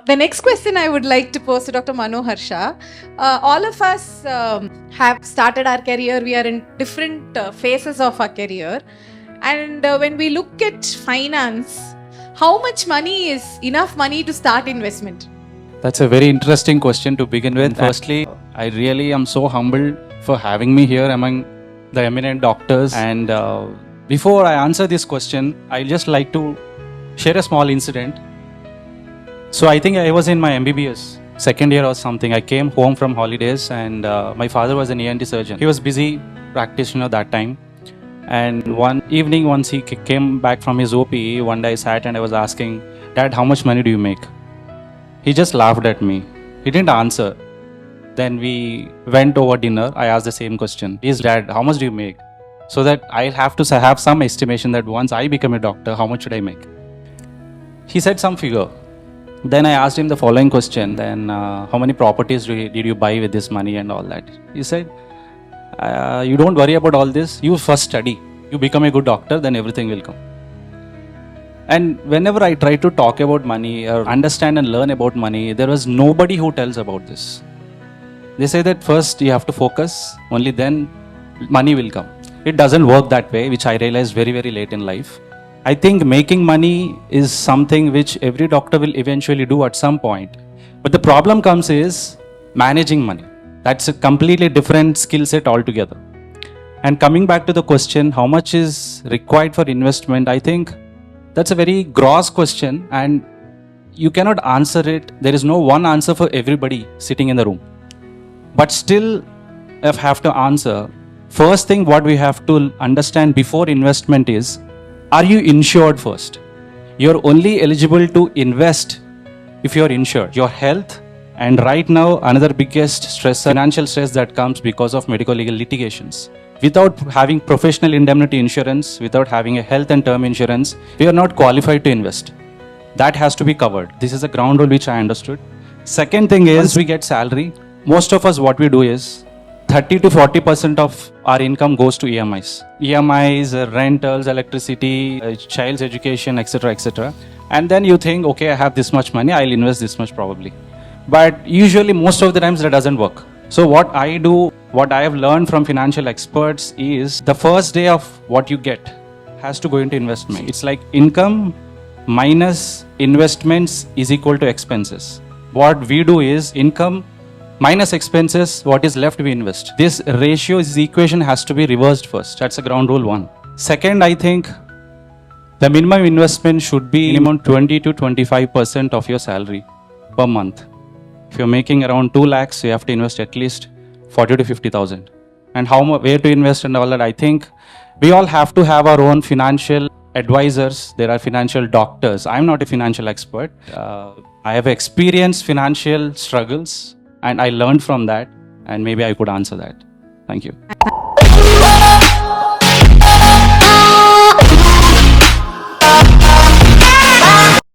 The next question I would like to pose to Dr. Manoharsha. All of us have started our career. We are in different phases of our career. And when we look at finance, how much money is enough money to start investment? That's a very interesting question to begin with. Firstly, I really am so humbled for having me here among the eminent doctors. And before I answer this question, I'd just like to share a small incident. So I think I was in my MBBS second year or something. I came home from holidays and my father was an ENT surgeon. He was busy practitioner that time. And one evening, once he came back from his OP, one day I sat and I was asking, "Dad, how much money do you make?" He just laughed at me. He didn't answer. Then we went over dinner. I asked the same question. Yes, Dad, how much do you make? So that I'll have to have some estimation that once I become a doctor, how much should I make? He said some figure. Then I asked him the following question. Then how many properties did you buy with this money and all that? He said, you don't worry about all this. You first study. You become a good doctor, then everything will come. And whenever I try to talk about money or understand and learn about money, there was nobody who tells about this. They say that first you have to focus, only then money will come. It doesn't work that way, which I realized very, very late in life. I think making money is something which every doctor will eventually do at some point. But the problem comes is managing money. That's a completely different skill set altogether. And coming back to the question, how much is required for investment? I think that's a very gross question and you cannot answer it. There is no one answer for everybody sitting in the room. But still, if I have to answer, first thing what we have to understand before investment is, are you insured first? You're only eligible to invest if you're insured. Your health, and right now another biggest stress, financial stress that comes because of medical legal litigations. Without having professional indemnity insurance, without having a health and term insurance, we are not qualified to invest. That has to be covered. This is a ground rule which I understood. Second thing is, once we get salary, most of us what we do is 30 to 40% of our income goes to EMIs. EMIs, rentals, electricity, child's education, etc., etc. And then you think, okay, I have this much money, I'll invest this much probably. But usually most of the times that doesn't work. So what I do, what I have learned from financial experts is the first day of what you get has to go into investment. It's like income minus investments is equal to expenses. What we do is income minus expenses, what is left we invest. This ratio, this equation has to be reversed first. That's a ground rule one. Second, I think the minimum investment should be minimum 20 to 25% of your salary per month. If you're making around 2 lakhs, you have to invest at least 40 to 50,000. And where to invest and all that, I think we all have to have our own financial advisors. There are financial doctors. I'm not a financial expert. I have experienced financial struggles and I learned from that and maybe I could answer that. Thank you.